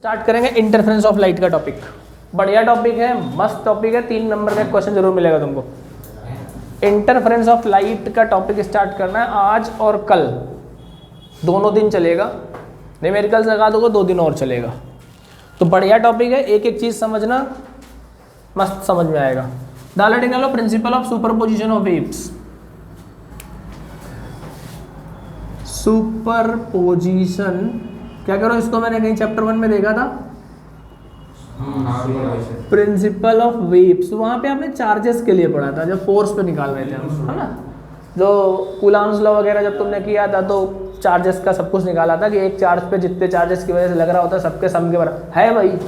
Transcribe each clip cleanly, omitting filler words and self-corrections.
Start करेंगे interference of light का topic. बढ़िया टॉपिक है, मस्त टॉपिक है। 3 नंबर का क्वेश्चन जरूर मिलेगा तुमको। इंटरफेरेंस ऑफ लाइट का टॉपिक स्टार्ट करना है आज और कल, दोनों दिन चलेगा। न्यूमेरिकल्स लगा दोगे 2 दिन और चलेगा। तो बढ़िया टॉपिक है, एक एक चीज समझना, मस्त समझ में आएगा। डाला लो principle of superposition of waves. Superposition क्या करो, इसको मैंने कहीं चैप्टर 1 में देखा था, प्रिंसिपल ऑफ वेव्स। वहां पे आपने चार्जेस के लिए पढ़ा था, जब फोर्स पे निकाल रहे थे हम, है ना। जो कूलाम्स लॉ वगैरह जब तुमने किया था तो चार्जेस का सब कुछ निकाला था कि एक चार्ज पे जितने चार्जेस की वजह से लग रहा होता है सबके सम के बराबर है भाई।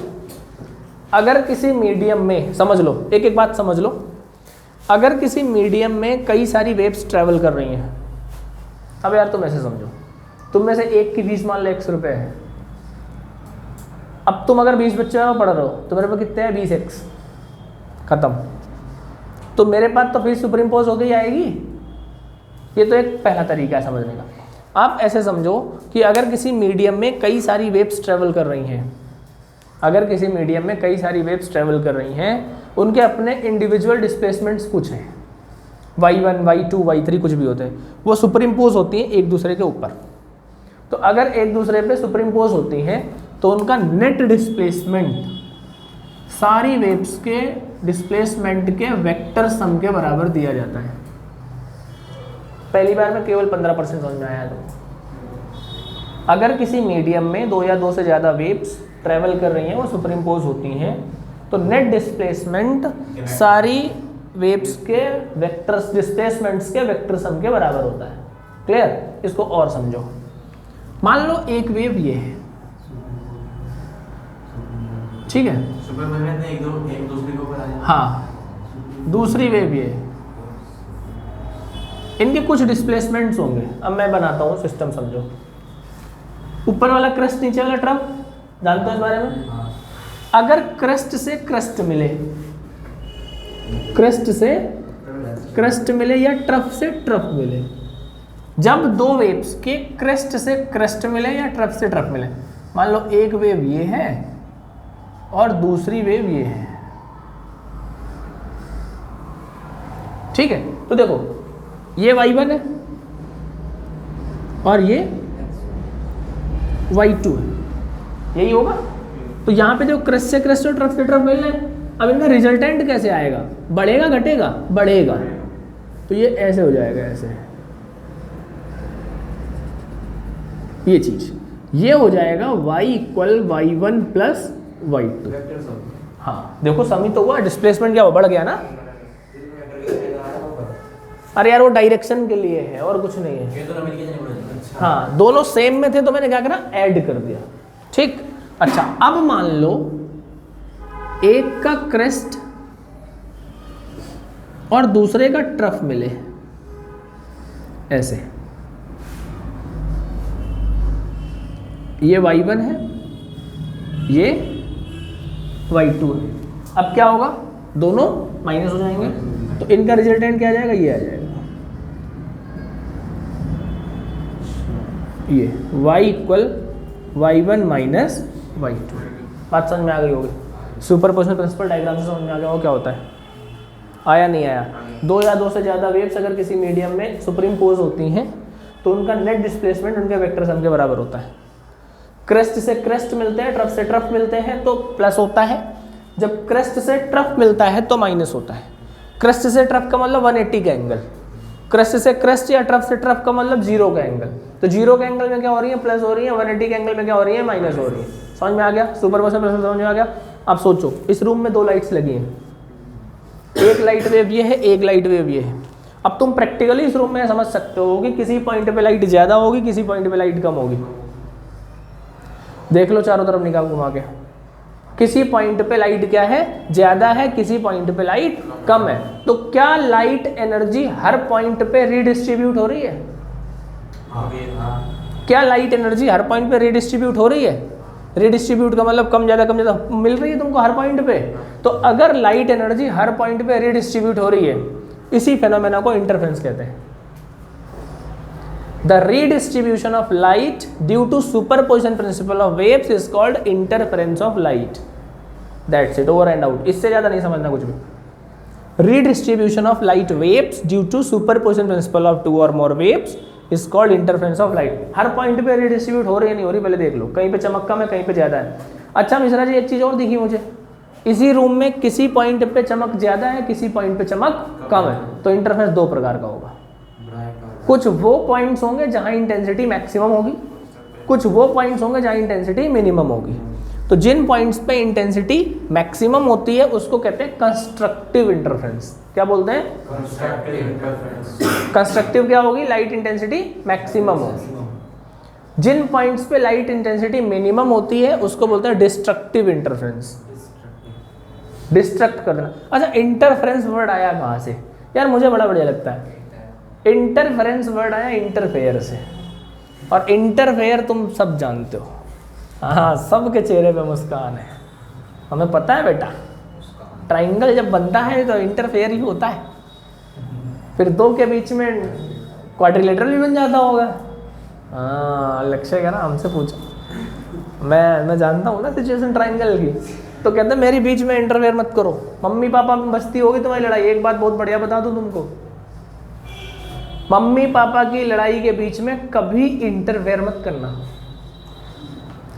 अगर किसी मीडियम में, समझ लो एक एक बात समझ लो, अगर किसी मीडियम में कई सारी वेव्स ट्रेवल कर रही हैं, अब यार तुम ऐसे समझो, तुम में से एक की फीस मान लो 100 रुपये है। अब तुम अगर 20 बच्चों में पढ़ रहे हो तो मेरे पास कितने हैं, 20x खत्म। तो मेरे पास तो फीस सुपर इम्पोज हो गई आएगी। ये तो एक पहला तरीका है समझने का। आप ऐसे समझो कि अगर किसी मीडियम में कई सारी वेव्स ट्रेवल कर रही हैं, अगर किसी मीडियम में कई सारी वेव्स ट्रेवल कर रही हैं, उनके अपने इंडिविजुअल डिस्प्लेसमेंट्स कुछ हैं, y1, y2, y3 कुछ भी होते हैं, वो सुपर इम्पोज होती हैं एक दूसरे के ऊपर। तो अगर एक दूसरे पे सुपर इम्पोज होती हैं तो उनका नेट डिस्प्लेसमेंट सारी वेव्स के डिस्प्लेसमेंट के वेक्टर सम के बराबर दिया जाता है। पहली बार में केवल 15% समझ में आया। तो अगर किसी मीडियम में 2 या 2 से ज़्यादा वेव्स ट्रेवल कर रही हैं, वो सुपर इम्पोज होती हैं, तो नेट डिस्प्लेसमेंट सारी वेव्स के वेक्टर्स डिस्प्लेसमेंट्स के वेक्टर सम के बराबर होता है। क्लियर? इसको और समझो। मान लो एक वेव ये है, ठीक है, एक दूसरे के ऊपर आ जाए। हाँ, दूसरी वेव ये है, इनके कुछ डिस्प्लेसमेंट्स होंगे। अब मैं बनाता हूँ सिस्टम, समझो। ऊपर वाला क्रस्ट, नीचे वाला ट्रफ, जानते हो इस बारे में? अगर क्रस्ट से क्रस्ट मिले, क्रस्ट से क्रस्ट मिले या ट्रफ से ट्रफ मिले, जब 2 वेव्स के क्रस्ट से क्रस्ट मिले या ट्रफ से ट्रफ मिले, मान लो एक वेव ये है और दूसरी वेव ये है, ठीक है। तो देखो ये y1 है और ये y2 है, यही होगा। तो यहाँ पे जो क्रस्ट से क्रस्ट और ट्रफ से ट्रफ मिल रहे हैं, अब इनका रिजल्टेंट कैसे आएगा? बढ़ेगा घटेगा? बढ़ेगा। तो ये ऐसे हो जाएगा, ऐसे ये चीज, ये हो जाएगा y equal y1 plus y2। हाँ देखो समी तो हुआ, डिस्प्लेसमेंट क्या हुआ, बढ़ गया ना। अरे यार वो डायरेक्शन के लिए है और कुछ नहीं है। हाँ दोनों सेम में थे तो मैंने क्या करा, ऐड कर दिया। ठीक, अच्छा अब मान लो एक का क्रेस्ट और दूसरे का ट्रफ मिले, ऐसे, ये y1 है, ये y2 है। अब क्या होगा, दोनों माइनस हो जाएंगे, तो इनका रिजल्टेंट क्या आ जाएगा, ये आ जाएगा, ये y equal y1 minus y2। बात समझ में आ गई होगी। सुपरपोजिशन प्रिंसिपल डायग्राम से समझ में आ गया वो क्या होता है। आया नहीं आया? 2 या 2 से ज़्यादा वेव्स अगर किसी मीडियम में सुपरइम्पोज होती हैं तो उनका नेट डिस्प्लेसमेंट उनके वेक्टर सम के बराबर होता है। क्रस्ट से क्रस्ट मिलते हैं, ट्रफ से ट्रफ मिलते हैं तो प्लस होता है, जब क्रस्ट से ट्रफ मिलता है तो माइनस होता है। क्रस्ट से ट्रफ का मतलब 180 का एंगल, क्रस्ट से क्रस्ट या ट्रफ से ट्रफ का मतलब 0 का एंगल। तो 0 के एंगल में क्या हो रही है, प्लस हो रही है, 180 के एंगल में क्या हो रही है, माइनस हो रही है। समझ में आ गया? सुपरपोजिशन प्रिंसिपल समझ में आ गया। अब सोचो, इस रूम में 2 लाइट्स लगी हैं, एक लाइट वेव ये है, एक लाइट वेव ये है। अब तुम प्रैक्टिकली इस रूम में समझ सकते हो कि किसी पॉइंट पे लाइट ज़्यादा होगी, किसी पॉइंट पे लाइट कम होगी। देख लो चारों तरफ निकाल घुमा के, किसी पॉइंट पे लाइट क्या है, ज़्यादा है, किसी पॉइंट पे लाइट कम है। तो क्या लाइट एनर्जी हर पॉइंट पे रीडिस्ट्रीब्यूट हो रही है? क्या लाइट एनर्जी हर पॉइंट पे रीडिस्ट्रीब्यूट हो रही है? रीडिस्ट्रीब्यूट का मतलब कम ज़्यादा मिल रही है तुमको हर पॉइंट पे। तो अगर लाइट एनर्जी हर पॉइंट पे रीडिस्ट्रीब्यूट हो रही है, इसी फेनोमेना को इंटरफेरेंस कहते हैं। The redistribution of light due to superposition principle of waves is called interference of light. That's it, over and out, इससे ज्यादा नहीं समझना कुछ भी। Redistribution of light waves due to superposition principle of two और more waves is called interference of light. हर point पे redistribute हो रही है नहीं हो रही पहले देख लो, कहीं पे चमक कम है कहीं पे ज्यादा है। अच्छा मिश्रा जी एक चीज और दिखी मुझे, इसी रूम में किसी पॉइंट पे चमक ज्यादा है किसी पॉइंट पे चमक कम है, तो इंटरफेरेंस दो प्रकार का होगा। कुछ वो पॉइंट्स होंगे जहां इंटेंसिटी मैक्सिमम होगी, कुछ वो पॉइंट्स होंगे जहां इंटेंसिटी मिनिमम होगी। तो जिन पॉइंट्स पे इंटेंसिटी मैक्सिमम होती है उसको कहते हैं कंस्ट्रक्टिव इंटरफेरेंस। क्या बोलते हैं? Constructive interference. कंस्ट्रक्टिव क्या होगी? लाइट इंटेंसिटी मैक्सिमम होगी। जिन पॉइंट्स पे लाइट इंटेंसिटी मिनिमम होती है उसको बोलते हैं डिस्ट्रक्टिव इंटरफेरेंस। डिस्ट्रक्ट करना। अच्छा इंटरफेरेंस वर्ड आया कहाँ से यार? मुझे बड़ा बढ़िया लगता है। इंटरफेरेंस वर्ड आया इंटरफेयर से, और इंटरफेयर तुम सब जानते हो। हाँ, सबके चेहरे पे मुस्कान है, हमें पता है बेटा। ट्राइंगल जब बनता है तो इंटरफेयर ही होता है, फिर दो के बीच में क्वाड्रिलेटरल भी बन जाता होगा। हाँ, लक्ष्य का ना हमसे पूछो, मैं जानता हूँ ना सिचुएशन ट्राइंगल की। तो कहते हैं मेरी बीच में इंटरफेयर मत करो, मम्मी पापा में बस्ती होगी तुम्हारी लड़ाई। एक बात बहुत बढ़िया बता दूँ तुमको, मम्मी पापा की लड़ाई के बीच में कभी इंटरफेयर मत करना,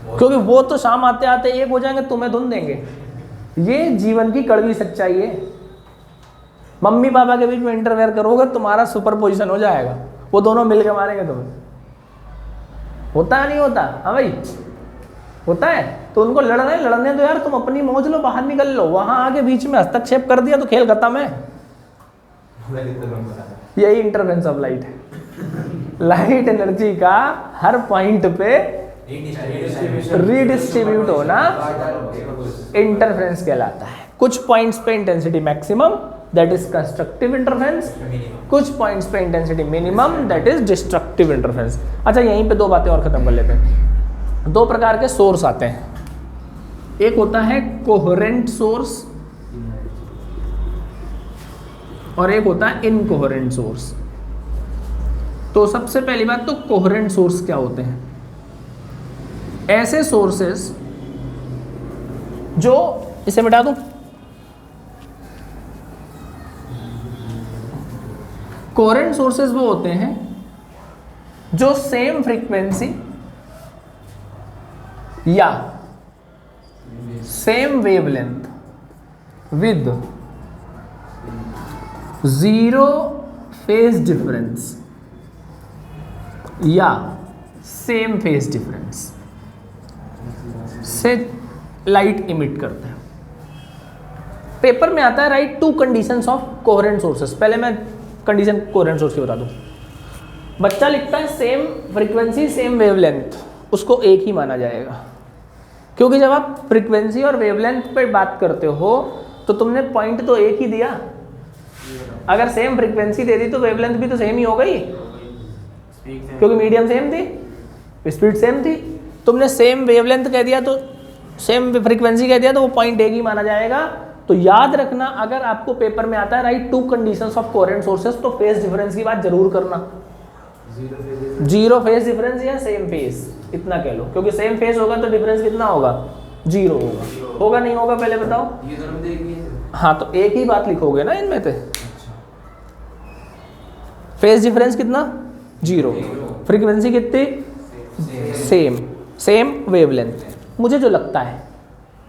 क्योंकि वो तो शाम आते आते एक हो जाएंगे, तुम्हें धुन देंगे। ये जीवन की कड़वी सच्चाई है। मम्मी पापा के बीच में इंटरफेयर करोगे तुम्हारा सुपरपोजिशन हो जाएगा, वो दोनों मिलकर मारेंगे तुम्हें। होता है नहीं होता? हाँ भाई होता है। तो उनको लड़ने दो यार, तुम अपनी मौज लो, बाहर निकल लो। वहां आके बीच में हस्तक्षेप कर दिया तो खेल खत्म है। यही इंटरफेरेंस ऑफ लाइट है। लाइट एनर्जी का हर पॉइंट पे रीडिस्ट्रीब्यूट होना इंटरफेरेंस कहलाता है। कुछ पॉइंट्स पे intensity maximum, that is constructive interference. कुछ पॉइंट्स पे intensity minimum, that is destructive interference. अच्छा यहीं पे दो बातें और खत्म कर लेते हैं। दो प्रकार के सोर्स आते हैं, एक होता है कोहेरेंट सोर्स और एक होता है इनकोहेरेंट सोर्स। तो सबसे पहली बात तो कोहेरेंट सोर्स क्या होते हैं? ऐसे सोर्सेस जो, इसे मिटा दूं, कोहेरेंट सोर्सेस वो होते हैं जो सेम फ्रीक्वेंसी या same wavelength with zero phase difference या सेम फेज डिफरेंस से लाइट इमिट करते हैं। पेपर में आता है right to conditions of coherent sources. पहले मैं कंडीशन कोहेरेंट सोर्स की बता दूं। बच्चा लिखता है सेम फ्रीक्वेंसी सेम वेवलेंथ, उसको एक ही माना जाएगा, क्योंकि जब आप फ्रीक्वेंसी और वेवलेंथ पे बात करते हो तो तुमने पॉइंट तो एक ही दिया। अगर सेम फ्रीक्वेंसी दे दी तो वेवलेंथ भी तो सेम ही हो गई, क्योंकि मीडियम सेम थी, स्पीड सेम थी। तुमने सेम वेवलेंथ कह दिया तो सेम फ्रीक्वेंसी कह दिया तो वो पॉइंट एक ही माना जाएगा। तो याद रखना, अगर आपको पेपर में आता है right to conditions of coherent sources, तो फेज डिफरेंस की बात जरूर करना। जीरो फेज डिफरेंस या सेम फेज, इतना कह लो, क्योंकि सेम फेज होगा तो डिफरेंस कितना होगा? जीरो होगा। होगा नहीं होगा पहले बताओ? हाँ, तो एक ही बात लिखोगे ना इनमें से। फेज डिफरेंस कितना? जीरो। फ्रीक्वेंसी कितनी? सेम। Same wavelength. मुझे जो लगता है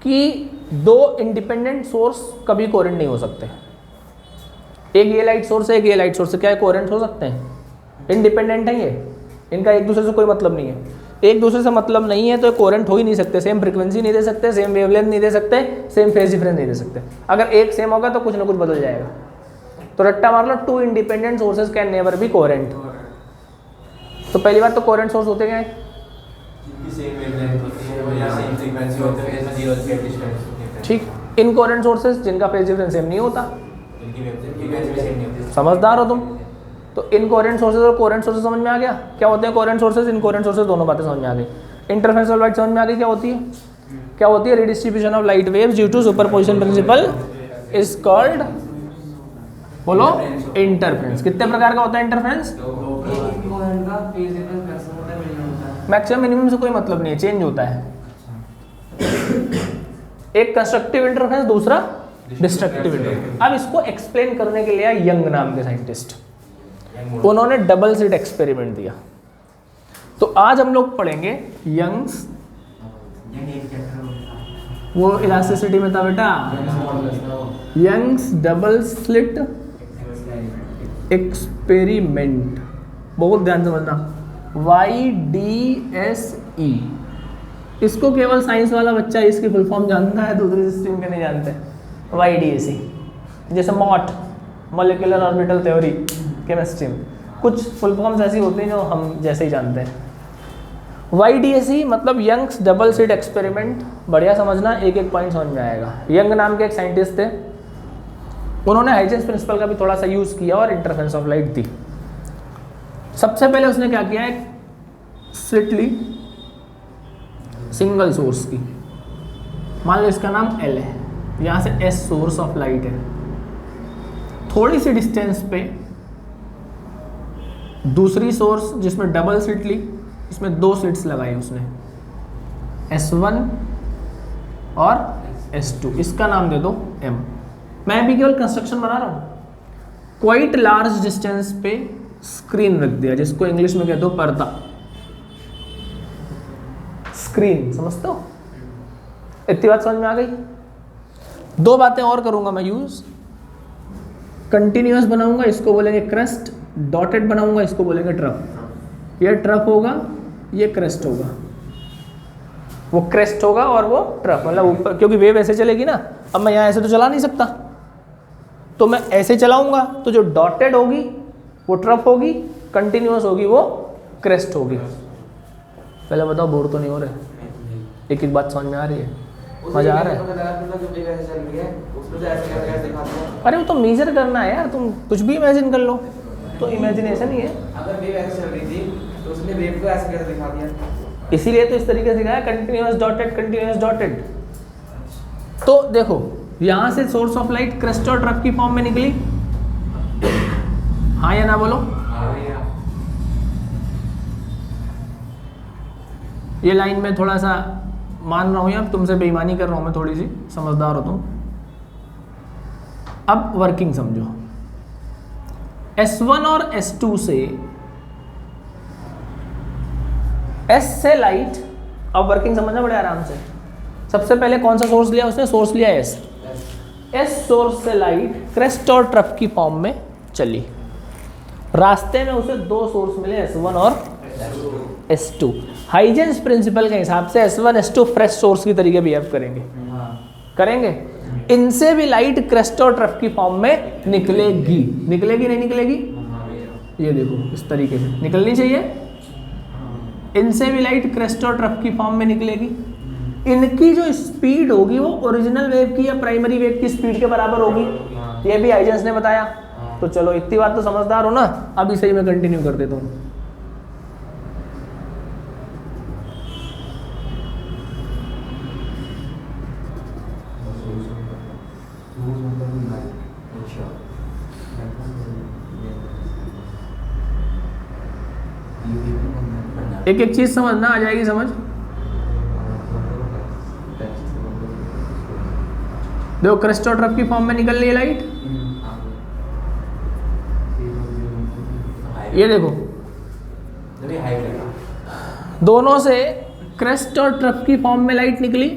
कि दो इंडिपेंडेंट सोर्स कभी कोहेरेंट नहीं हो सकते। एक ये लाइट सोर्स है, एक ये लाइट सोर्स है, क्या कोहेरेंट हो सकते हैं? इंडिपेंडेंट है ये, इनका एक दूसरे से कोई मतलब नहीं है। एक दूसरे से मतलब नहीं है तो कोहेरेंट हो ही नहीं सकते। सेम फ्रीक्वेंसी नहीं दे सकते, सेम वेवलेंथ नहीं दे सकते, सेम फेज डिफरेंस नहीं दे सकते। अगर एक सेम होगा तो कुछ ना कुछ बदल जाएगा। तो रट्टा मार लो, two independent sources can never be coherent. तो पहली बात तो कोहेरेंट सोर्स होते क्या है? ठीक। इनकोहेरेंट सोर्सेज जिनका फेज डिफरेंस सेम नहीं होता। समझदार हो तुम। तो इनकोहेरेंट सोर्सेज और कोहेरेंट सोर्सेज समझ में आ गया क्या होते हैं? कोहेरेंट सोर्सेज, इनकोहेरेंट सोर्सेज, दोनों बातें समझ में आ गई। इंटरफेरेंस ऑफ लाइट समझ में आ गई क्या होती है? क्या होती है? Redistribution of light waves due to superposition principle is called, बोलो, इंटरफेरेंस। कितने प्रकार का होता है इंटरफेरेंस? पॉइंट का फेज डिफरेंस मैक्सिमम होता है मिनिमम होता है? मैक्सिमम मिनिमम से कोई मतलब नहीं है, चेंज होता है। एक कंस्ट्रक्टिव इंटरफेरेंस, दूसरा डिस्ट्रक्टिव इंटरफेरेंस। अब इसको एक्सप्लेन करने के लिए आए यंग नाम के साइंटिस्ट, उन्होंने डबल स्लिट एक्सपेरिमेंट दिया। तो आज हम लोग पढ़ेंगे यंग्स, वो इलास्टिसिटी में था बेटा, यंग्स डबल स्लिट एक्सपेरिमेंट, बहुत ध्यान से समझना, YDSE। इसको केवल साइंस वाला बच्चा इसकी फुल फॉर्म जानता है, दूसरी स्ट्रीम के नहीं जानते। YDSE जैसे मॉट, मॉलिक्यूलर ऑर्बिटल थ्योरी केमिस्ट्री में, कुछ फुल फॉर्म्स ऐसी होती हैं जो हम जैसे ही जानते हैं। YDSE मतलब यंग्स डबल स्लिट एक्सपेरिमेंट, बढ़िया समझना, एक एक पॉइंट समझ में आएगा। यंग नाम के एक साइंटिस्ट थे, उन्होंने हाइजेंस प्रिंसिपल का भी थोड़ा सा यूज़ किया और इंटरफेरेंस ऑफ लाइट दी। सबसे पहले उसने क्या किया, एक स्लिट ली सिंगल सोर्स की, मान लो इसका नाम L है, यहाँ से S सोर्स ऑफ लाइट है, थोड़ी सी डिस्टेंस पे दूसरी सोर्स जिसमें डबल स्लिट ली, इसमें दो स्लिट्स लगाई उसने, S1 और S2, इसका नाम दे दो M। मैं भी केवल कंस्ट्रक्शन बना रहा हूँ। क्वाइट लार्ज डिस्टेंस पे स्क्रीन रख दिया, जिसको इंग्लिश में कहते हो पर्दा, स्क्रीन, समझते हो? इतनी बात समझ में आ गई। दो बातें और करूंगा मैं यूज, कंटिन्यूअस बनाऊंगा, इसको बोलेंगे क्रेस्ट, डॉटेड बनाऊंगा, इसको बोलेंगे ट्रफ। ये ट्रफ होगा, ये क्रेस्ट होगा, वो क्रेस्ट होगा और वो ट्रफ, मतलब ऊपर, क्योंकि वेव ऐसे चलेगी ना, अब मैं यहाँ ऐसे तो चला नहीं सकता, तो मैं ऐसे चलाऊंगा, तो जो डॉटेड होगी वो ट्रफ होगी, कंटिन्यूअस होगी वो क्रेस्ट होगी। पहले बताओ बोर तो नहीं हो रहे? एक एक बात समझ में आ रही है, मजा आ रहा है? अरे वो तो मेजर करना है यार, तुम कुछ भी इमेजिन कर लो, तो इमेजिनेशन ही है। अगर वेव ऐसे चल रही थी तो उसने वेव को ऐसे कैसे दिखा दिया? इसीलिए तो इस तरीके से दिखाया, कंटिन्यूअस डॉटेड, कंटिन्यूअस डॉटेड। तो देखो यहाँ से सोर्स ऑफ लाइट क्रेस्ट और ट्रफ की फॉर्म में निकली, हाँ या ना बोलो? ये लाइन में थोड़ा सा मान रहा हूँ, अब तुमसे बेईमानी कर रहा हूँ मैं, थोड़ी सी समझदार हो तुम। अब वर्किंग समझो, S1 और S2 से, S से लाइट, अब वर्किंग समझना बड़े आराम से। सबसे पहले कौन सा सोर्स लिया उसने? सोर्स लिया S। S सोर्स से लाइट क्रेस्ट और ट्रफ की फॉर्म में चली, रास्ते में उसे दो सोर्स मिले, S1 और S2। हाइजेंस प्रिंसिपल के हिसाब से S1 S2 फ्रेश सोर्स की तरीके बिहेव करेंगे, करेंगे। इनसे भी लाइट क्रेस्ट और ट्रफ की फॉर्म में निकलेगी, निकलेगी नहीं निकलेगी? ये देखो इस तरीके से निकलनी चाहिए। इनसे भी लाइट क्रेस्ट और ट्रफ की फॉर्म में निकलेगी। इनकी जो स्पीड होगी वो ओरिजिनल वेव की या प्राइमरी वेव की स्पीड के बराबर होगी, ये भी हाइजेंस ने बताया। तो चलो इतनी बात तो समझदार हो ना, अभी सही मैं कंटिन्यू कर देता हूँ। एक एक चीज समझना, आ जाएगी समझ। देखो क्रेस्ट और ट्रफ की फॉर्म में निकल रही है लाइट, ये देखो दोनों से क्रेस्ट और ट्रफ की फॉर्म में लाइट निकली।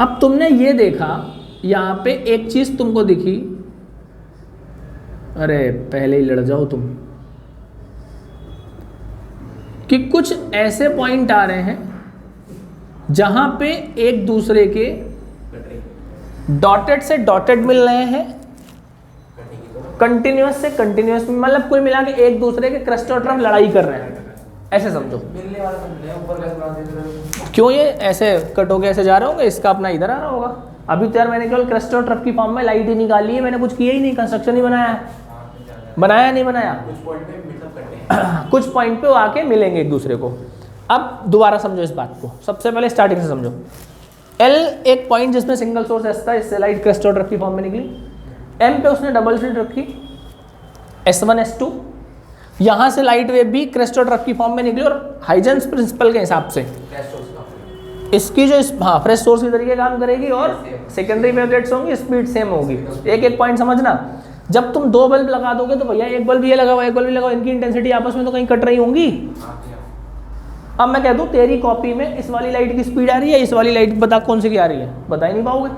अब तुमने ये देखा, यहाँ पे एक चीज तुमको दिखी, अरे पहले ही लड़ जाओ तुम, कि कुछ ऐसे पॉइंट आ रहे हैं जहां पे एक दूसरे के डॉटेड से डॉटेड मिल रहे हैं, कंटिन्यूअस से कंटिन्यूअस, मतलब कुल मिला के एक दूसरे के क्रेस्ट और ट्रफ लड़ाई कर रहे हैं, ऐसे समझो। मिलने वाला मिलने ऊपर कैसे बना देते? क्यों ये ऐसे कट होके ऐसे जा रहे होंगे, इसका अपना इधर आ रहा होगा। अभी तो यार मैंने केवल क्रेस्ट और ट्रफ की फॉर्म में लाइट ही निकाली है, मैंने कुछ किया ही नहीं, कंस्ट्रक्शन ही बनाया है। बनाया नहीं बनाया? कुछ पॉइंट पे मिलअप करते हैं, कुछ पॉइंट पे वो आके मिलेंगे एक दूसरे को। अब दोबारा समझो इस बात को, सबसे पहले स्टार्टिंग से समझो। L एक पॉइंट जिसमें सिंगल सोर्स S था, इससे लाइट क्रेस्ट और ट्रफ की फॉर्म में निकली। M पे उसने डबल स्लिट रखी, S1 S2। यहाँ से लाइट वेव भी क्रेस्ट और ट्रफ की फॉर्म में निकली और हाइजेंस प्रिंसिपल के हिसाब से इसकी जो हाँ फ्रेश सोर्स की तरीके काम करेगी और सेकेंडरी वेवलेट्स होंगी, स्पीड सेम होगी। एक एक पॉइंट समझना, जब तुम दो बल्ब लगा दोगे तो भैया एक बल्ब ये लगाओ एक बल्ब ये लगाओ, इनकी इंटेंसिटी आपस में तो कहीं कट रही होंगी। अब मैं कह दूं तेरी कॉपी में इस वाली लाइट की स्पीड आ रही है, इस वाली लाइट बता कौन सी की आ रही है, बता ही नहीं पाओगे,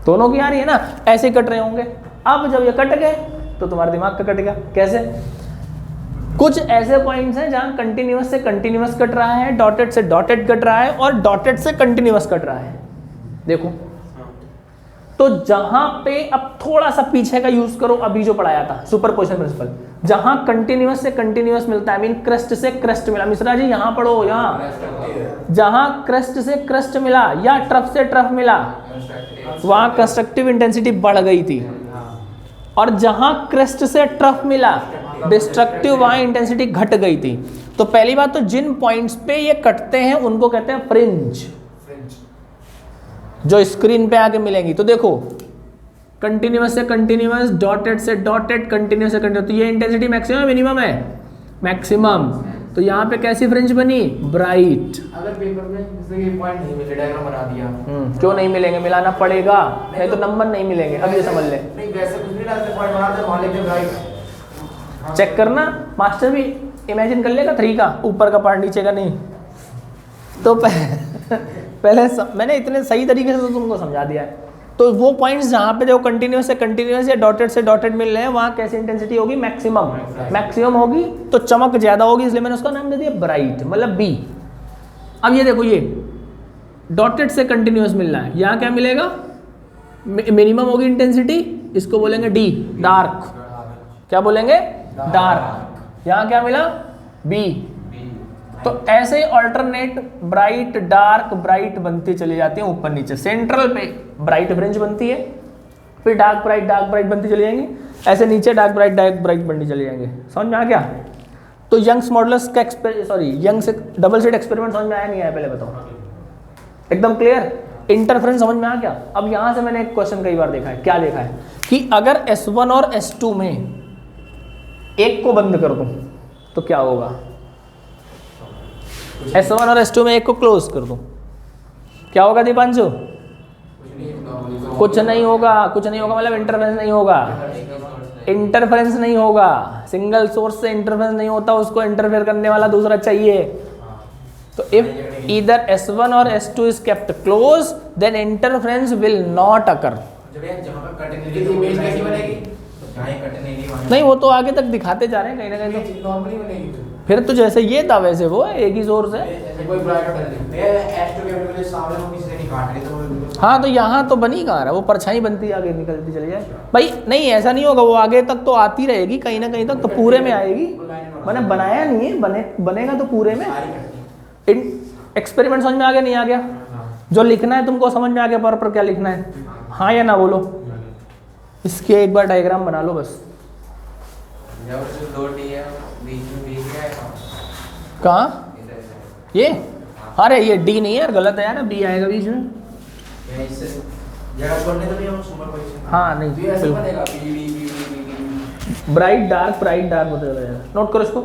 दोनों की आ रही है ना, ऐसे कट रहे होंगे। अब जब ये कट गए तो तुम्हारा दिमाग का कटेगा। कैसे? कुछ ऐसे पॉइंट्स हैं जहां कंटिन्यूअस से कंटिन्यूअस कट रहा है, डॉटेड से डॉटेड कट रहा है और डॉटेड से कंटिन्यूअस कट रहा है। देखो तो जहां पे अब थोड़ा सा पीछे का यूज करो, अभी जो पढ़ाया था सुपरपोजिशन प्रिंसिपल, जहां कंटिन्यूअस से कंटिन्यूअस मिलता है, आई मीन क्रेस्ट से क्रेस्ट मिला, मिश्रा जी यहां पढ़ो, यहां जहां क्रेस्ट से क्रेस्ट मिला या ट्रफ से ट्रफ मिला वहां कंस्ट्रक्टिव इंटेंसिटी बढ़ गई थी, और जहां क्रेस्ट से ट्रफ मिला डिस्ट्रक्टिव वहां इंटेंसिटी घट गई थी। तो पहली बात तो जिन पॉइंट्स पे ये कटते हैं उनको कहते हैं फ्रिंज, जो स्क्रीन पे आके मिलेंगी। तो देखो कंटिन्यूअस से कंटिन्यूअस, डॉटेड से डॉटेड, कंटिन्यूअस से कंटिन्यूअस, तो ये इंटेंसिटी मैक्सिमम मिनिमम है, मैक्सिमम। तो यहाँ पे कैसी फ्रिंज बनी? ब्राइट। अगर पेपर में जैसे ये पॉइंट नहीं मिले, डायग्राम बना दिया, क्यों नहीं मिलेंगे? मिलाना पड़ेगा, नहीं तो नंबर नहीं मिलेंगे। अब ये समझ ले, नहीं वैसे कुछ नहीं डालते, पॉइंट बनाते वहां लेके ब्राइट चेक करना, मास्टर भी इमेजिन कर लेगा 3 का, ऊपर का पार्ट नीचे का नहीं। तो पहले मैंने इतने सही तरीके से तो तुमको समझा दिया है। तो वो पॉइंट्स जहाँ पे जो कंटिन्यूअस से कंटिन्यूअस या डॉटेड से डॉटेड मिल रहे हैं वहाँ कैसी इंटेंसिटी होगी? मैक्सिमम। मैक्सिमम होगी तो चमक ज़्यादा होगी, इसलिए मैंने उसका नाम दे दिया ब्राइट, मतलब बी। अब ये देखो, ये डॉटेड से कंटिन्यूअस मिल रहा है, यहाँ क्या मिलेगा? मिनिमम होगी इंटेंसिटी, इसको बोलेंगे डी, डार्क। क्या बोलेंगे? डार्क। यहाँ क्या मिला? बी। तो ऐसे ही ऑल्टरनेट ब्राइट डार्क ब्राइट बनती चली जाती है ऊपर नीचे। सेंट्रल पे ब्राइट फ्रिंज बनती है, फिर डार्क ब्राइट बनती चली जाएंगी, ऐसे नीचे डार्क ब्राइट बनती चली जाएंगे। समझ में आ गया? तो यंग्स मॉडुलस का यंग से डबल स्लिट एक्सपेरिमेंट समझ में आया नहीं आया पहले बताओ? एकदम क्लियर? इंटरफेरेंस समझ में आ गया? अब यहाँ से मैंने एक क्वेश्चन कई बार देखा है, क्या देखा है कि अगर S1 और S2 में एक को बंद कर दूं तो क्या होगा? S1 और S2 में एक को क्लोज कर दूं क्या होगा दीपांशु? कुछ नहीं होगा। कुछ नहीं होगा मतलब इंटरफेरेंस नहीं होगा। इंटरफेरेंस नहीं होगा, सिंगल सोर्स से इंटरफेरेंस नहीं होता, उसको इंटरफेयर करने वाला दूसरा चाहिए। तो इफ ईदर S1 और S2 is kept close then interference will not occur. नहीं, वो तो आगे तक दिखाते जा रहे हैं कहीं ना कहीं, तो फिर तो जैसे ये था वैसे वो एक ही सोर्स है। हाँ तो यहाँ तो बनी कहाँ रहा, वो परछाई बनती आगे निकलती चली जाए भाई। नहीं ऐसा नहीं होगा, वो आगे तक तो आती रहेगी कहीं ना कहीं तक, तो पूरे में आएगी। मैंने बनाया नहीं है, बनेगा तो पूरे में। एक्सपेरिमेंट समझ में आ गया नहीं आ गया? जो लिखना है तुमको समझ में आ गया पर क्या लिखना है, हाँ या ना बोलो? इसके एक बार डायग्राम बना लो बस। कहाँ ये? अरे ये डी नहीं है यार, गलत है यार, बी आएगा बीच में। हाँ नहीं, ब्राइट डार्क बदल जाएगा। नोट करो इसको।